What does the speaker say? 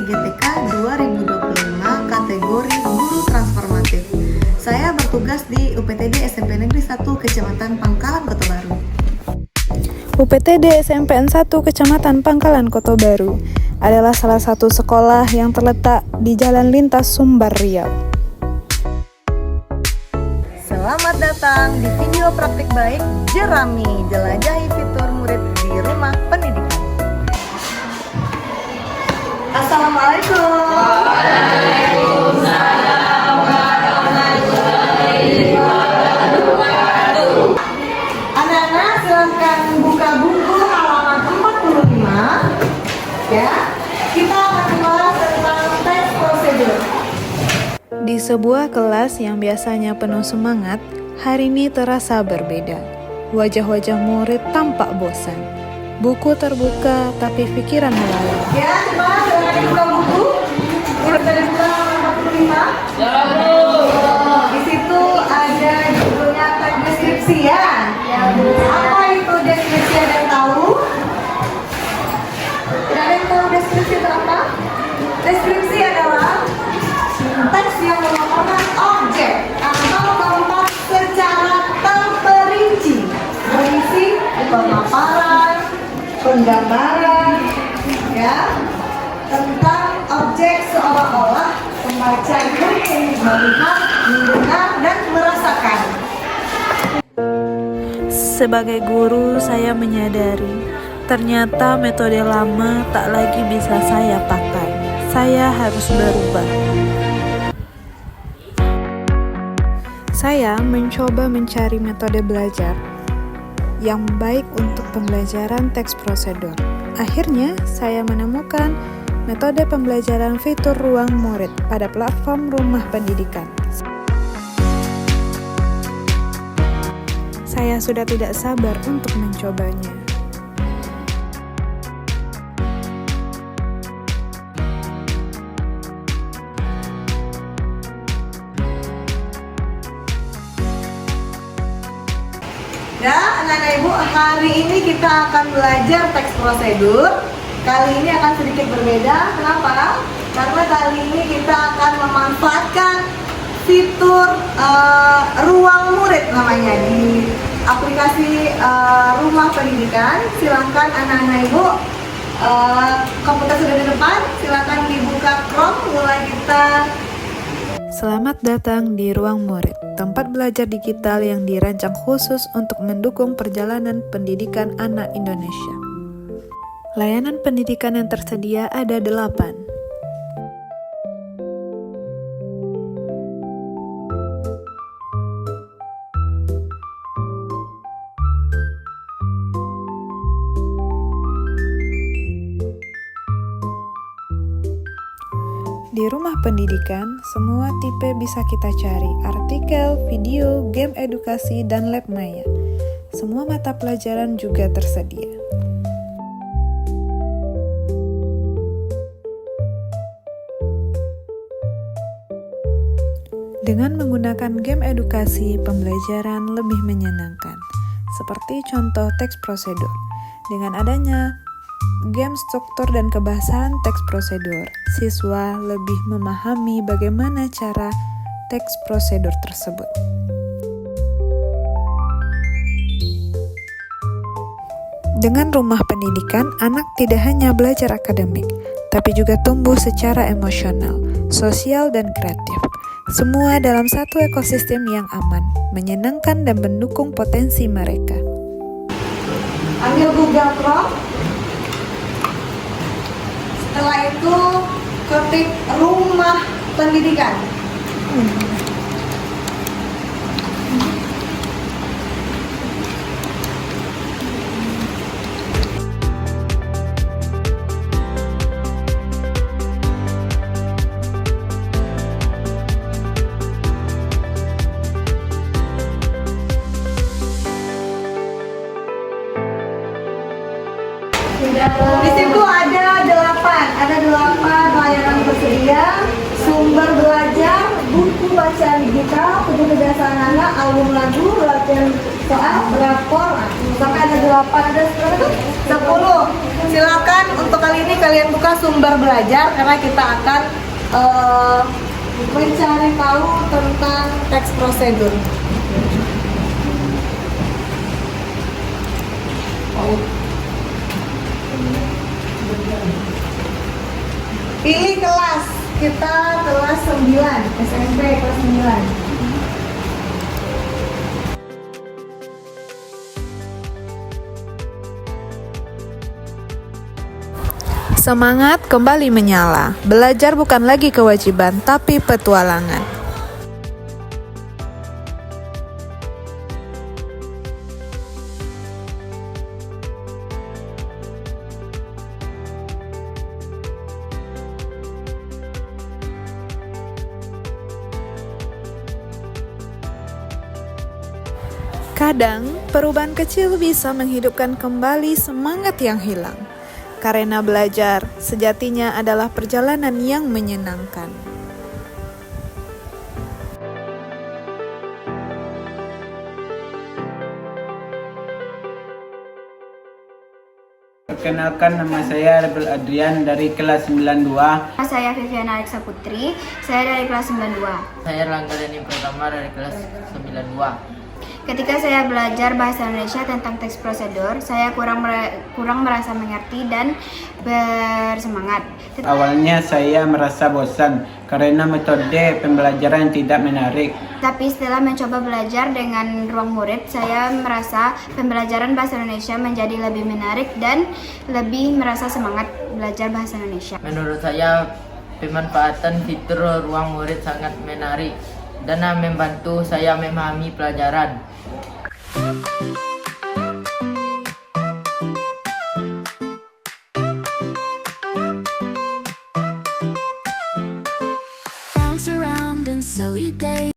IGTK 2025 kategori Guru Transformatif. Saya bertugas di UPTD SMP Negeri 1 Kecamatan Pangkalan Kota Baru. UPTD SMPN 1 Kecamatan Pangkalan Kota Baru adalah salah satu sekolah yang terletak di Jalan Lintas Sumbar, Riau. Selamat datang di video praktik baik Jerami, jelajahi fitur murid di rumah pendidikan. Assalamualaikum. Waalaikumsalam warahmatullahi wabarakatuh. Anak-anak silahkan buka buku halaman 45. Ya, kita akan membahas tentang teks prosedur. Di sebuah kelas yang biasanya penuh semangat, hari ini terasa berbeda. Wajah-wajah murid tampak bosan. Buku terbuka, tapi pikiran melayang. Ya, coba silahkan buka buku. Murid dari buku halaman 45. Di situ ada judulnya teks deskripsi ya. Apa itu deskripsi, ada yang tahu? Tidak ada yang tahu deskripsi itu apa? Deskripsi adalah teks yang melaporkan objek atau tempat secara terperinci, berisi pemaparan, penggambaran, ya, tentang objek seolah-olah pembaca itu melihat, mendengar, dan merasakan. Sebagai guru, saya menyadari ternyata metode lama tak lagi bisa saya pakai. Saya harus berubah. Saya mencoba mencari metode belajar yang baik untuk pembelajaran teks prosedur. Akhirnya, saya menemukan metode pembelajaran fitur ruang murid pada platform Rumah Pendidikan. Saya sudah tidak sabar untuk mencobanya. Ya, anak-anak ibu, hari ini kita akan belajar teks prosedur. Kali ini akan sedikit berbeda. Kenapa? Karena kali ini kita akan memanfaatkan fitur ruang murid namanya di aplikasi Rumah Pendidikan. Silahkan anak-anak ibu, komputer sudah di depan, silahkan dibuka Chrome, mulai kita. Selamat datang di Ruang Murid, tempat belajar digital yang dirancang khusus untuk mendukung perjalanan pendidikan anak Indonesia. Layanan pendidikan yang tersedia ada 8. Di Rumah Pendidikan, semua tipe bisa kita cari: artikel, video, game edukasi, dan lab maya. Semua mata pelajaran juga tersedia. Dengan menggunakan game edukasi, pembelajaran lebih menyenangkan. Seperti contoh teks prosedur. Dengan adanya game struktur dan kebahasan teks prosedur, siswa lebih memahami bagaimana cara teks prosedur tersebut. Dengan Rumah Pendidikan, anak tidak hanya belajar akademik, tapi juga tumbuh secara emosional, sosial, dan kreatif. Semua dalam satu ekosistem yang aman, menyenangkan, dan mendukung potensi mereka. Ambil Google Chrome. Setelah itu ketik Rumah Pendidikan. Di situ ada 8 layanan tersedia: sumber belajar, buku bacaan digital, buku kebiasaan anak, album lagu, latihan soal rapor sampai ada 8, ada berapa tuh? 10. Silakan untuk kali ini kalian buka sumber belajar karena kita akan mencari tahu tentang teks prosedur. Pilih kelas, kita kelas 9, SMP kelas 9. Semangat kembali menyala. Belajar bukan lagi kewajiban, tapi petualangan. Kadang, perubahan kecil bisa menghidupkan kembali semangat yang hilang. Karena belajar sejatinya adalah perjalanan yang menyenangkan. Perkenalkan, nama saya Rebel Adrian dari kelas 92. Saya Viviana Alexa Putri, saya dari kelas 92. Saya Rangga Deni Pratama dari kelas 92. Ketika saya belajar bahasa Indonesia tentang teks prosedur, saya kurang merasa mengerti dan bersemangat. Awalnya saya merasa bosan karena metode pembelajaran tidak menarik. Tapi setelah mencoba belajar dengan ruang murid, saya merasa pembelajaran bahasa Indonesia menjadi lebih menarik dan lebih merasa semangat belajar bahasa Indonesia. Menurut saya, pemanfaatan fitur ruang murid sangat menarik dan membantu saya memahami pelajaran. Bounce around and so you day.